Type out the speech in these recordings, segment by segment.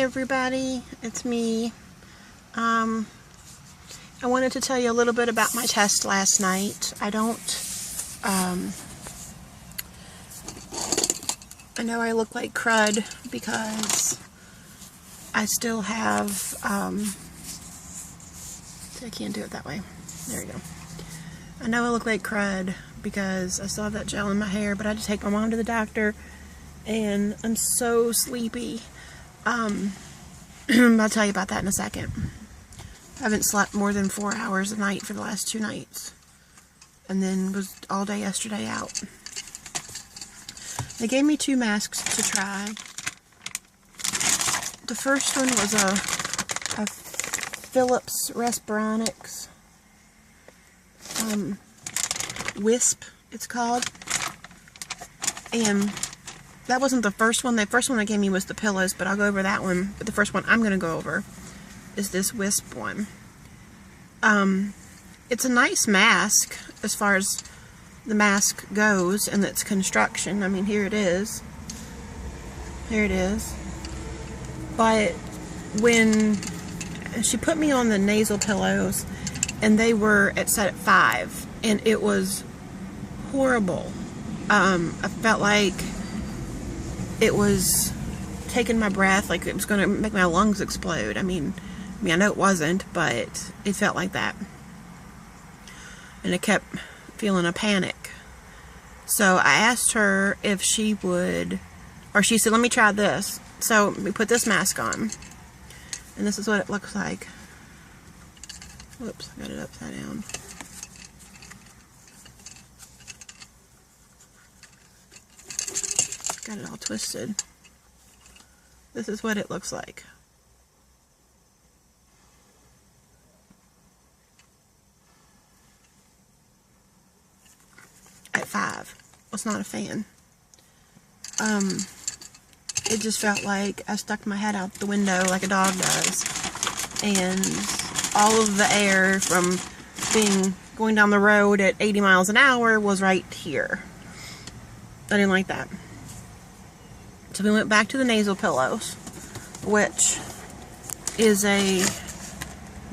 everybody, it's me. I wanted to tell you a little bit about my test last night. I know I look like crud because I still have, I can't do it that way. There we go. I know I look like crud because I still have that gel in my hair, but I had to take my mom to the doctor and I'm so sleepy. I'll tell you about that in a second. I haven't slept more than 4 hours a night for the last 2 nights. And then was all day yesterday out. They gave me 2 masks to try. The first one was a Philips Respironics Wisp, it's called. And that wasn't the first one. The first one they gave me was the pillows, but I'll go over that one. But the first one I'm going to go over is this Wisp one. It's a nice mask as far as the mask goes and its construction. I mean, here it is. Here it is. But when she put me on the nasal pillows, and they were set at 5, and it was horrible. I felt like it was taking my breath, like it was going to make my lungs explode. I mean, I know it wasn't, but it felt like that. And I kept feeling a panic. So I asked her if she would, or she said, let me try this. So we put this mask on. And this is what it looks like. Whoops, I got it upside down. Got it all twisted. This is what it looks like. At 5. I was not a fan. It just felt like I stuck my head out the window like a dog does. And all of the air from going down the road at 80 miles an hour was right here. I didn't like that. So we went back to the nasal pillows, which is a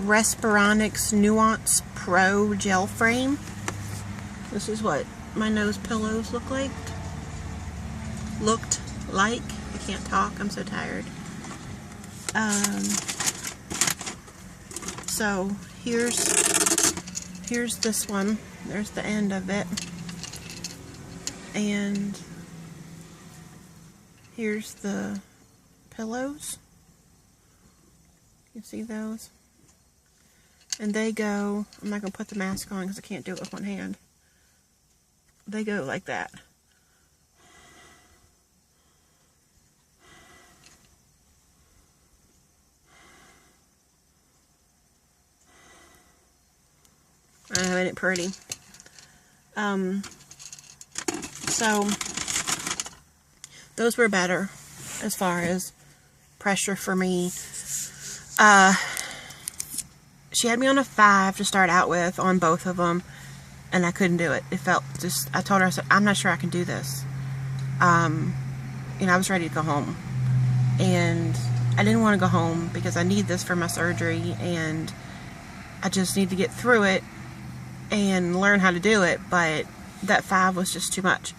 Respironics Nuance Pro gel frame. This is what my nose pillows looked like. I can't talk, I'm so tired. So here's this one. There's the end of it. And here's the pillows. You can see those. And they go, I'm not going to put the mask on because I can't do it with one hand. They go like that. Ain't it pretty? So those were better as far as pressure for me. She had me on a 5 to start out with on both of them, and I couldn't do it. It felt just, I told her, I said, I'm not sure I can do this. I was ready to go home, and I didn't want to go home because I need this for my surgery, and I just need to get through it and learn how to do it, but that 5 was just too much.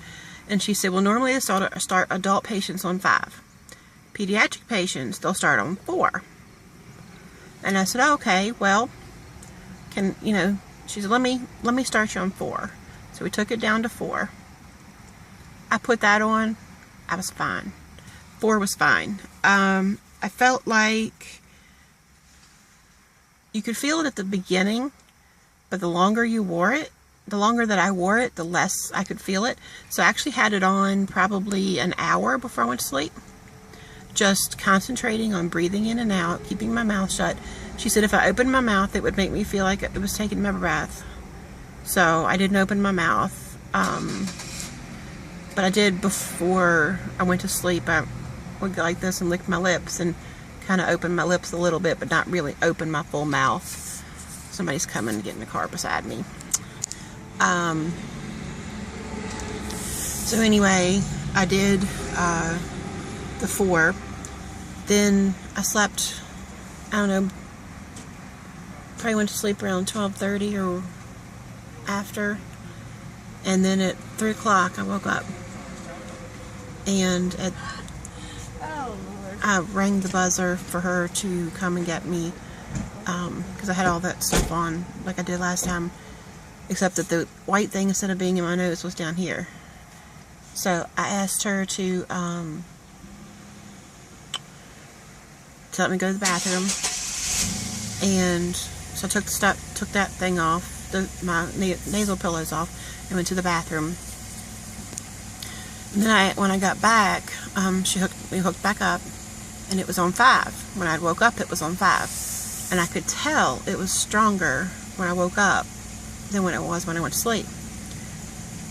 And she said, well, normally they start adult patients on 5. Pediatric patients, they'll start on 4. And I said, oh, okay, well, she said, let me start you on 4. So we took it down to 4. I put that on, I was fine. 4 was fine. I felt like you could feel it at the beginning, but the longer you wore it, the longer that I wore it, the less I could feel it. So I actually had it on probably an hour before I went to sleep. Just concentrating on breathing in and out, keeping my mouth shut. She said if I opened my mouth, it would make me feel like it was taking my breath. So I didn't open my mouth. But I did before I went to sleep. I would go like this and lick my lips and kind of open my lips a little bit, but not really open my full mouth. Somebody's coming to get in the car beside me. So anyway, I did the 4. Then I slept, I don't know, probably went to sleep around 12:30 or after, and then at 3 o'clock I woke up, and I rang the buzzer for her to come and get me, because I had all that stuff on like I did last time, except that the white thing, instead of being in my nose, was down here. So I asked her to let me go to the bathroom, and so I took that thing off, my nasal pillows off, and went to the bathroom. And then when I got back, we hooked back up, and it was on 5. When I woke up, it was on 5, and I could tell it was stronger when I woke up than when it was when I went to sleep.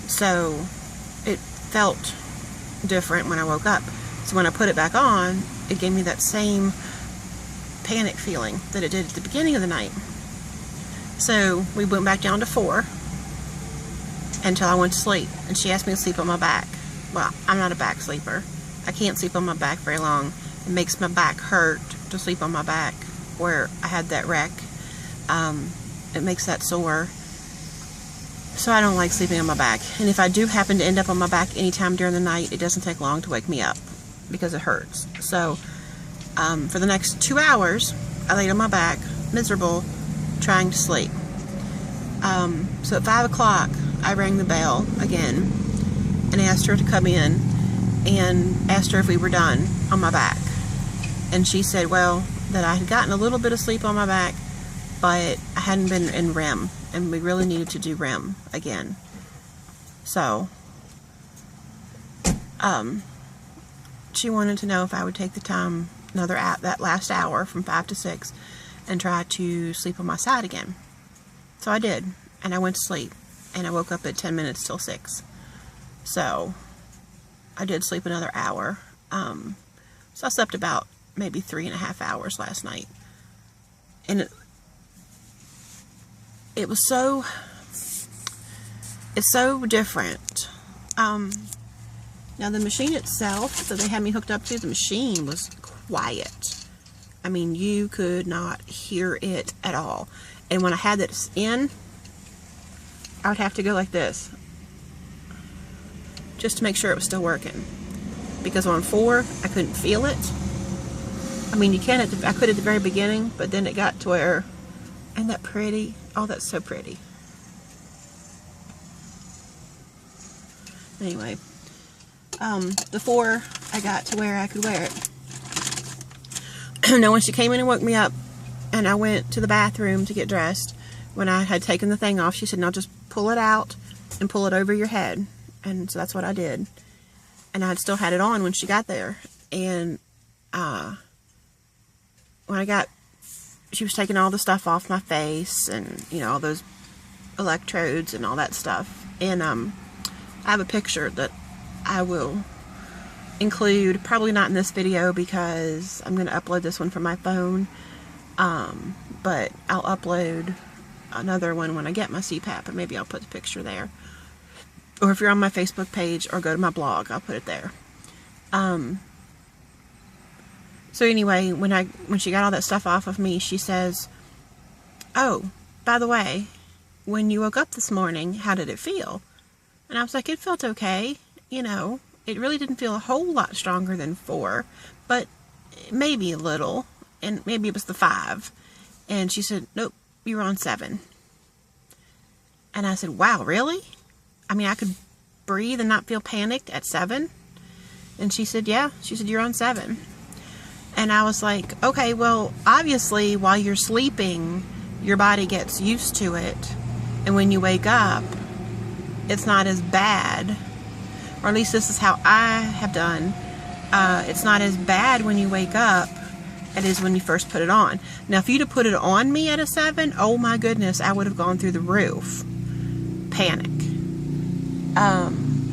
So it felt different when I woke up. So when I put it back on, it gave me that same panic feeling that it did at the beginning of the night. So we went back down to 4 until I went to sleep, and she asked me to sleep on my back. Well, I'm not a back sleeper. I can't sleep on my back very long. It makes my back hurt to sleep on my back where I had that wreck. It makes that sore. So I don't like sleeping on my back. And if I do happen to end up on my back anytime during the night, it doesn't take long to wake me up because it hurts. So for the next 2 hours, I laid on my back, miserable, trying to sleep. So at 5 o'clock, I rang the bell again and asked her to come in, and asked her if we were done on my back. And she said, well, that I had gotten a little bit of sleep on my back, but I hadn't been in REM, and we really needed to do REM again. So she wanted to know if I would take the time, that last hour from 5 to 6, and try to sleep on my side again. So I did, and I went to sleep, and I woke up at 10 minutes till 6. So I did sleep another hour. So I slept about maybe 3.5 hours last night, and it's so different. Now the machine itself that they had me hooked up to, the machine was quiet. I mean, you could not hear it at all. And when I had this in, I would have to go like this just to make sure it was still working, because on 4 I couldn't feel it. I mean, I could at the very beginning, but then it got to where, isn't that pretty? Oh, that's so pretty. Anyway, the 4 I got to where I could wear it. Now when she came in and woke me up, and I went to the bathroom to get dressed, when I had taken the thing off, she said, now just pull it out and pull it over your head. And so that's what I did. And I had still had it on when she got there. And when she was taking all the stuff off my face, and all those electrodes and all that stuff. And I have a picture that I will include, probably not in this video because I'm going to upload this one from my phone, but I'll upload another one when I get my CPAP, and maybe I'll put the picture there. Or if you're on my Facebook page or go to my blog, I'll put it there. So anyway, when she got all that stuff off of me, she says, oh, by the way, when you woke up this morning, how did it feel? And I was like, it felt okay. It really didn't feel a whole lot stronger than 4, but maybe a little, and maybe it was the 5. And she said, nope, you were on 7. And I said, wow, really? I mean, I could breathe and not feel panicked at 7? And she said, yeah. She said, you're on 7. And I was like, okay, well, obviously, while you're sleeping, your body gets used to it. And when you wake up, it's not as bad. Or at least this is how I have done. It's not as bad when you wake up as it is when you first put it on. Now, if you'd have put it on me at a 7, oh my goodness, I would have gone through the roof. Panic.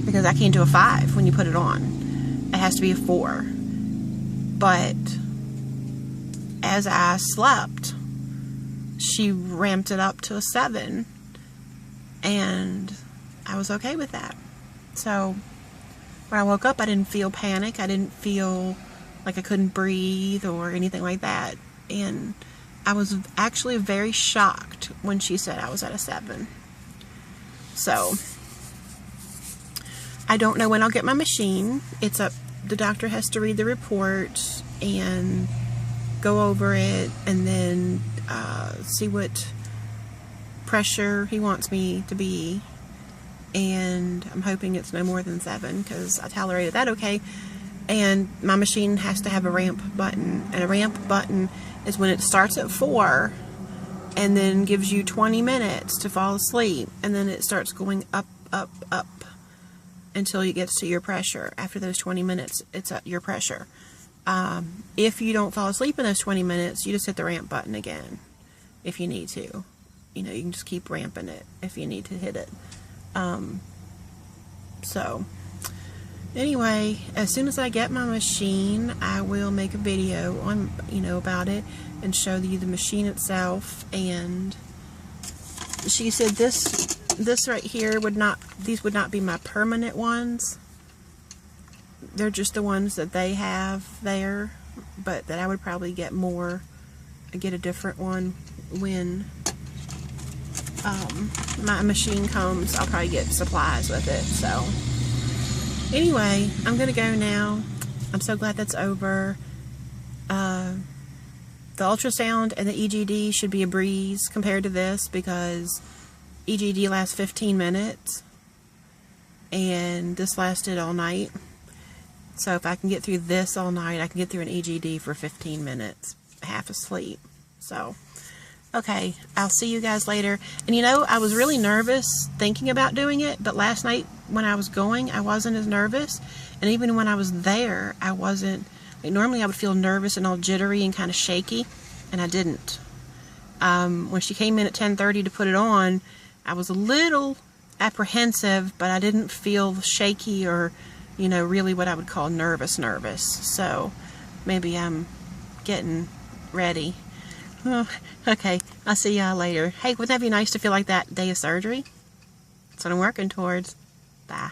Because I can't do a 5 when you put it on. It has to be a 4. But as I slept, she ramped it up to a 7, and I was okay with that. So when I woke up, I didn't feel panic. I didn't feel like I couldn't breathe or anything like that. And I was actually very shocked when she said I was at a 7. So I don't know when I'll get my machine. It's up, the doctor has to read the report and go over it, and then see what pressure he wants me to be. And I'm hoping it's no more than 7, because I tolerated that okay. And my machine has to have a ramp button, and a ramp button is when it starts at 4 and then gives you 20 minutes to fall asleep, and then it starts going up, up, up until it gets to your pressure. After those 20 minutes, it's at your pressure. If you don't fall asleep in those 20 minutes, you just hit the ramp button again if you need to. You know, you can just keep ramping it if you need to hit it. So anyway, as soon as I get my machine, I will make a video on, you know, about it and show you the machine itself. And she said this right here these would not be my permanent ones. They're just the ones that they have there, but that I would probably get a different one when my machine comes. I'll probably get supplies with it. So anyway, I'm gonna go now. I'm so glad that's over. The ultrasound and the EGD should be a breeze compared to this, because EGD lasts 15 minutes and this lasted all night. So if I can get through this all night, I can get through an EGD for 15 minutes, half asleep. So okay, I'll see you guys later. And you know, I was really nervous thinking about doing it, but last night when I was going, I wasn't as nervous. And even when I was there, I wasn't, like, normally I would feel nervous and all jittery and kind of shaky, and I didn't. When she came in at 10:30 to put it on, I was a little apprehensive, but I didn't feel shaky or, you know, really what I would call nervous. So maybe I'm getting ready. Oh, okay, I'll see y'all later. Hey, wouldn't that be nice to feel like that day of surgery? That's what I'm working towards. Bye.